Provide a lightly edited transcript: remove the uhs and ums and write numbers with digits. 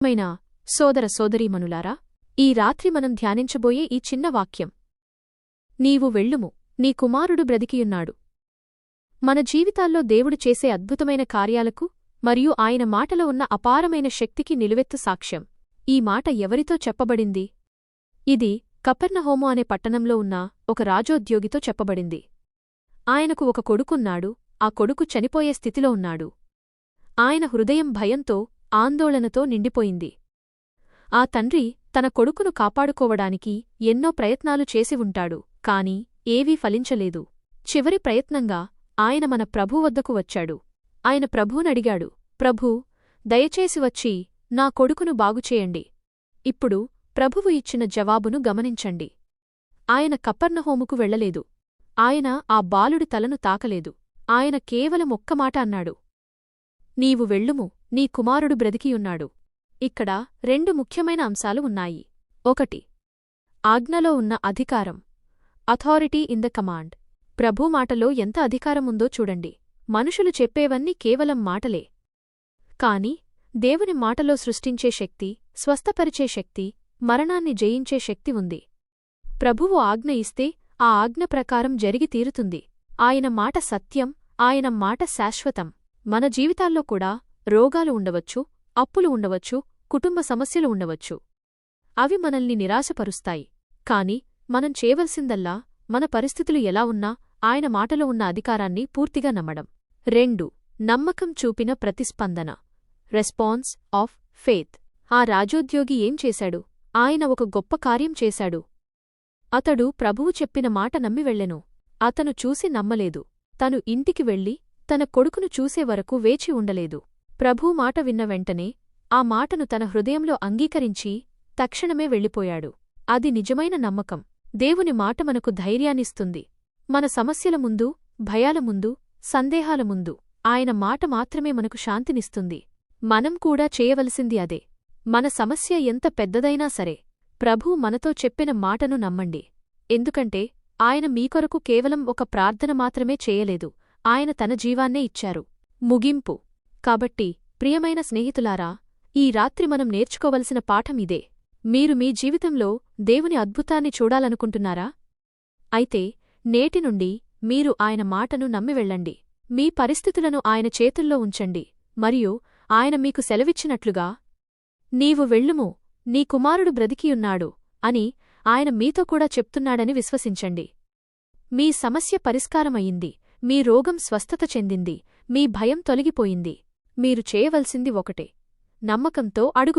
మైన సోదర సోదరీమణులారా, ఈ రాత్రి మనం ధ్యానించబోయే ఈ చిన్న వాక్యం, నీవు వెళ్ళుము, నీ కుమారుడు బ్రతికియున్నాడు. మన జీవితాల్లో దేవుడు చేసే అద్భుతమైన కార్యాలకు మరియు ఆయన మాటలో ఉన్న అపారమైన శక్తికి నిలువెత్తు సాక్ష్యం. ఈ మాట ఎవరితో చెప్పబడింది? ఇది కపెర్నహూము అనే పట్టణంలో ఉన్న ఒక రాజోద్యోగితో చెప్పబడింది. ఆయనకు ఒక కొడుకున్నాడు. ఆ కొడుకు చనిపోయే స్థితిలో ఉన్నాడు. ఆయన హృదయం భయంతో, ఆందోళనతో నిండిపోయింది. ఆ తండ్రి తన కొడుకును కాపాడుకోవడానికి ఎన్నో ప్రయత్నాలు చేసి ఉంటాడు, కాని ఏవీ ఫలించలేదు. చివరి ప్రయత్నంగా ఆయన మన ప్రభు వద్దకు వచ్చాడు. ఆయన ప్రభువునడిగాడు, ప్రభూ, దయచేసి వచ్చి నా కొడుకును బాగుచేయండి. ఇప్పుడు ప్రభువు ఇచ్చిన జవాబును గమనించండి. ఆయన కపెర్నహూముకు వెళ్లలేదు. ఆయన ఆ బాలుడి తలను తాకలేదు. ఆయన కేవలం ఒక్క మాట అన్నాడు, నీవు వెళ్ళుము, నీ కుమారుడు బ్రతికియున్నాడు. ఇక్కడ రెండు ముఖ్యమైన అంశాలు ఉన్నాయి. 1. ఆజ్ఞలో ఉన్న అధికారం, అథారిటీ ఇన్ ద కమాండ్. ప్రభు మాటలో ఎంత అధికారముందో చూడండి. మనుషులు చెప్పేవన్నీ కేవలం మాటలే, కాని దేవుని మాటలో సృష్టించే శక్తి, స్వస్థపరిచే శక్తి, మరణాన్ని జయించే శక్తి ఉంది. ప్రభువు ఆజ్ఞ ఇస్తే ఆ ఆజ్ఞ ప్రకారం జరిగి తీరుతుంది. ఆయన మాట సత్యం, ఆయన మాట శాశ్వతం. మన జీవితాల్లో కూడా రోగాలు ఉండవచ్చు, అప్పులు ఉండవచ్చు, కుటుంబ సమస్యలు ఉండవచ్చు. అవి మనల్ని నిరాశపరుస్తాయి. కాని మనం చేయవలసిందల్లా మన పరిస్థితులు ఎలా ఉన్నా ఆయన మాటలో ఉన్న అధికారాన్ని పూర్తిగా నమ్మడం. 2. నమ్మకం చూపిన ప్రతిస్పందన, రెస్పాన్స్ ఆఫ్ ఫేత్. ఆ రాజోద్యోగి ఏం చేశాడు? ఆయన ఒక గొప్ప కార్యం చేశాడు. అతడు ప్రభువు చెప్పిన మాట నమ్మి వెళ్ళెను. అతను చూసి నమ్మలేదు. తను ఇంటికి వెళ్ళి తన కొడుకును చూసే వరకు వేచి ఉండలేదు. ప్రభూ మాట విన్న వెంటనే ఆ మాటను తన హృదయంలో అంగీకరించి తక్షణమే వెళ్ళిపోయాడు. అది నిజమైన నమ్మకం. దేవుని మాట మనకు ధైర్యాన్నిస్తుంది. మన సమస్యల ముందు, భయాల ముందు, సందేహాల ముందు ఆయన మాట మాత్రమే మనకు శాంతినిస్తుంది. మనం కూడా చేయవలసింది అదే. మన సమస్య ఎంత పెద్దదైనా సరే ప్రభూ మనతో చెప్పిన మాటను నమ్మండి. ఎందుకంటే ఆయన మీకొరకు కేవలం ఒక ప్రార్థన మాత్రమే చేయలేదు, ఆయన తన జీవాన్నే ఇచ్చారు. ముగింపు. కాబట్టి ప్రియమైన స్నేహితులారా, ఈ రాత్రి మనం నేర్చుకోవలసిన పాఠం ఇదే. మీరు మీ జీవితంలో దేవుని అద్భుతాన్ని చూడాలనుకుంటున్నారా? అయితే నేటి నుండి మీరు ఆయన మాటను నమ్మి వెళ్ళండి. మీ పరిస్థితులను ఆయన చేతుల్లో ఉంచండి మరియు ఆయన మీకు సెలవిచ్చినట్లుగా, నీవు వెళ్ళుము, నీ కుమారుడు బ్రతికియున్నాడు అని ఆయన మీతో కూడా చెప్తున్నాడని విశ్వసించండి. మీ సమస్య పరిష్కారమయ్యింది. మీ రోగం స్వస్థత చెందింది. మీ భయం తొలగిపోయింది. మీరు చేయవలసింది ఒకటే, నమ్మకంతో అడుగువేయండి.